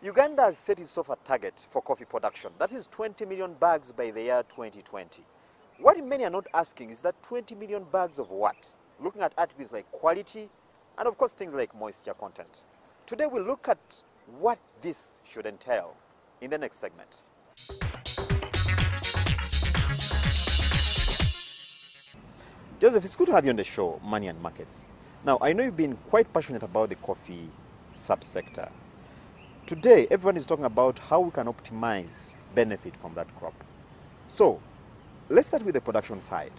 Uganda has set itself a target for coffee production. That is 20 million bags by the year 2020. What many are not asking is that 20 million bags of what? Looking at attributes like quality and of course things like moisture content. Today we'll look at what this should entail in the next segment. Joseph, it's good to have you on the show, Money and Markets. Now, I know you've been quite passionate about the coffee subsector. Today, everyone is talking about how we can optimize benefit from that crop. So, let's start with the production side.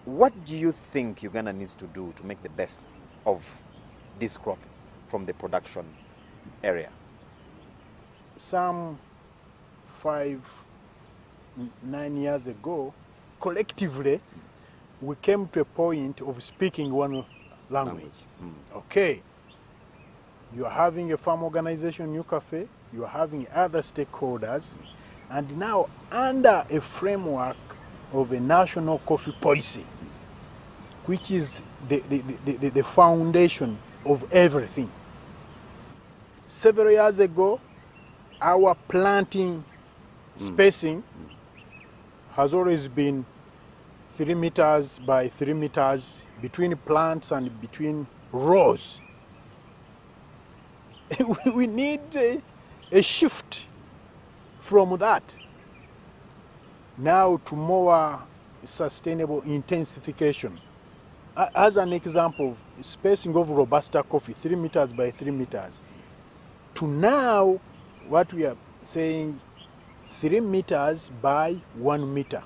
What do you think Uganda needs to do to make the best of this crop from the production area? Some 9 years ago, collectively, we came to a point of speaking one language. Okay, you are having a farm organization, NUCAFE, you are having other stakeholders, and now under a framework of a national coffee policy, which is the foundation of everything. Several years ago, our planting spacing has always been 3 meters by 3 meters between plants and between rows. We need a shift from that now to more sustainable intensification. As an example, spacing of Robusta coffee, 3 meters by 3 meters, to now what we are saying 3 meters by 1 meter.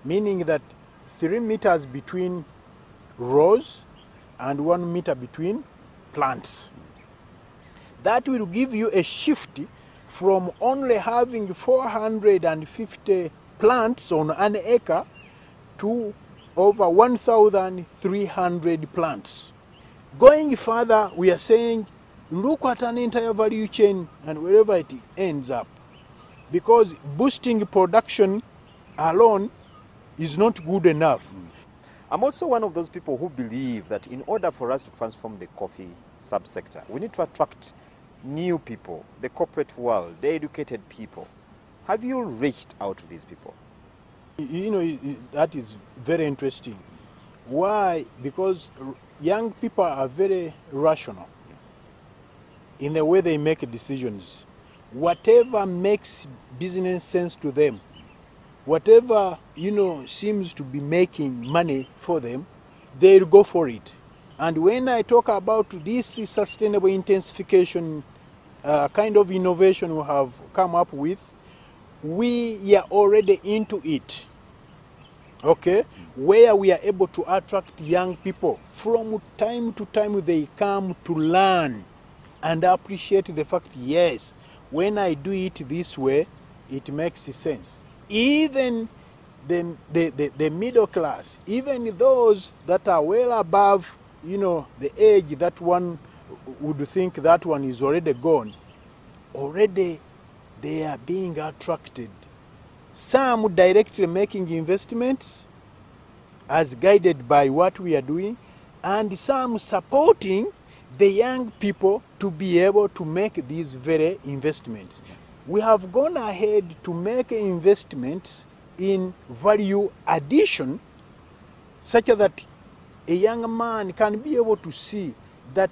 Meaning that 3 meters between rows and 1 meter between plants. That will give you a shift from only having 450 plants on an acre to over 1,300 plants. Going further, we are saying, look at an entire value chain and wherever it ends up. Because boosting production alone is not good enough. I'm also one of those people who believe that in order for us to transform the coffee subsector, we need to attract new people, the corporate world, the educated people. Have you reached out to these people? You know, that is very interesting. Why? Because young people are very rational in the way they make decisions. Whatever makes business sense to them, whatever, seems to be making money for them, they'll go for it. And when I talk about this sustainable intensification kind of innovation we have come up with, we are already into it. Okay? Where we are able to attract young people. From time to time they come to learn and appreciate the fact, yes, when I do it this way, it makes sense. Even the middle class, even those that are well above, the age that one would think that one is already gone, already they are being attracted. Some directly making investments as guided by what we are doing, and some supporting the young people to be able to make these very investments. We have gone ahead to make investments in value addition such that a young man can be able to see that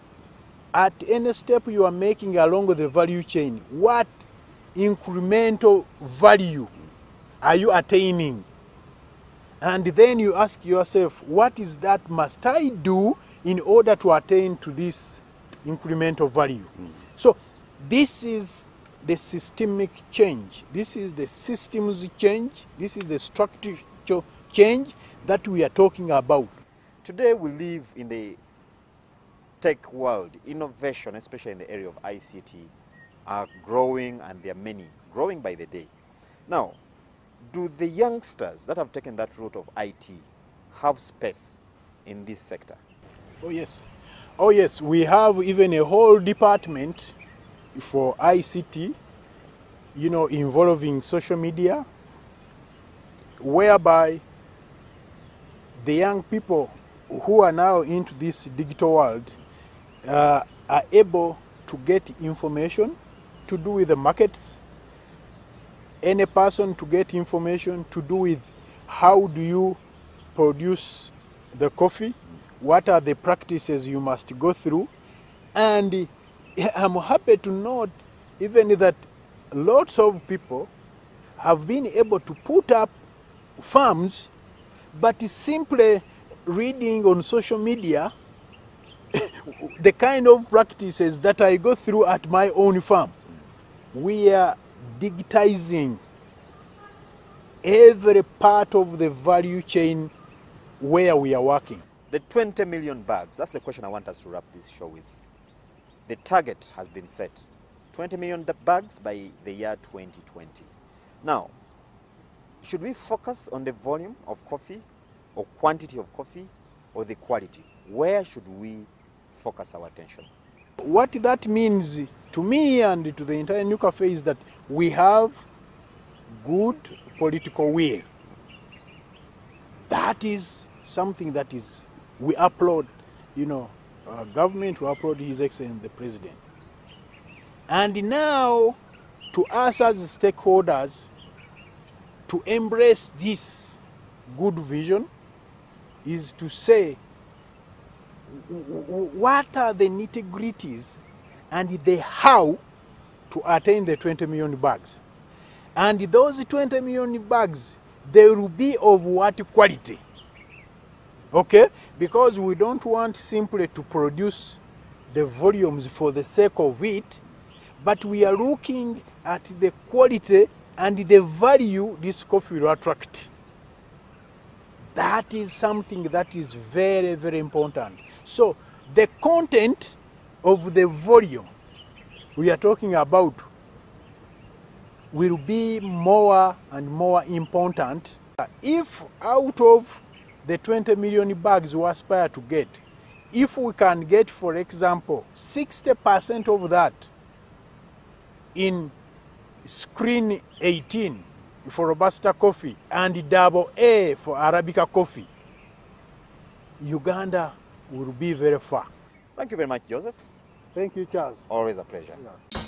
at any step you are making along the value chain, what incremental value are you attaining? And then you ask yourself, what is that must I do in order to attain to this incremental value? So this is the systemic change. This is the systems change. This is the structural change that we are talking about. Today we live in the tech world. Innovation, especially in the area of ICT, are growing, and there are many, growing by the day. Now, do the youngsters that have taken that route of IT have space in this sector? Oh yes. Oh yes, we have even a whole department for ICT, involving social media, whereby the young people who are now into this digital world are able to get information to do with the markets, any person to get information to do with how do you produce the coffee, what are the practices you must go through. And I'm happy to note even that lots of people have been able to put up farms, but simply reading on social media the kind of practices that I go through at my own farm. We are digitizing every part of the value chain where we are working. The 20 million bags, that's the question I want us to wrap this show with. The target has been set, 20 million bags by the year 2020. Now, should we focus on the volume of coffee or quantity of coffee or the quality? Where should we focus our attention? What that means to me and to the entire NUCAFE is that we have good political will. That is something that is, we applaud, government, we applaud His Excellency the President. And now, to us as stakeholders, to embrace this good vision is to say, what are the nitty-gritties and the how to attain the 20 million bags? And those 20 million bags, they will be of what quality? Okay? Because we don't want simply to produce the volumes for the sake of it, but we are looking at the quality and the value this coffee will attract. That is something that is very, very important. So the content of the volume we are talking about will be more and more important. If out of the 20 million bags we aspire to get, if we can get, for example, 60% of that in screen 18 for Robusta coffee and double A for Arabica coffee, Uganda will be very far. Thank you very much, Joseph. Thank you, Charles. Always a pleasure. Yeah.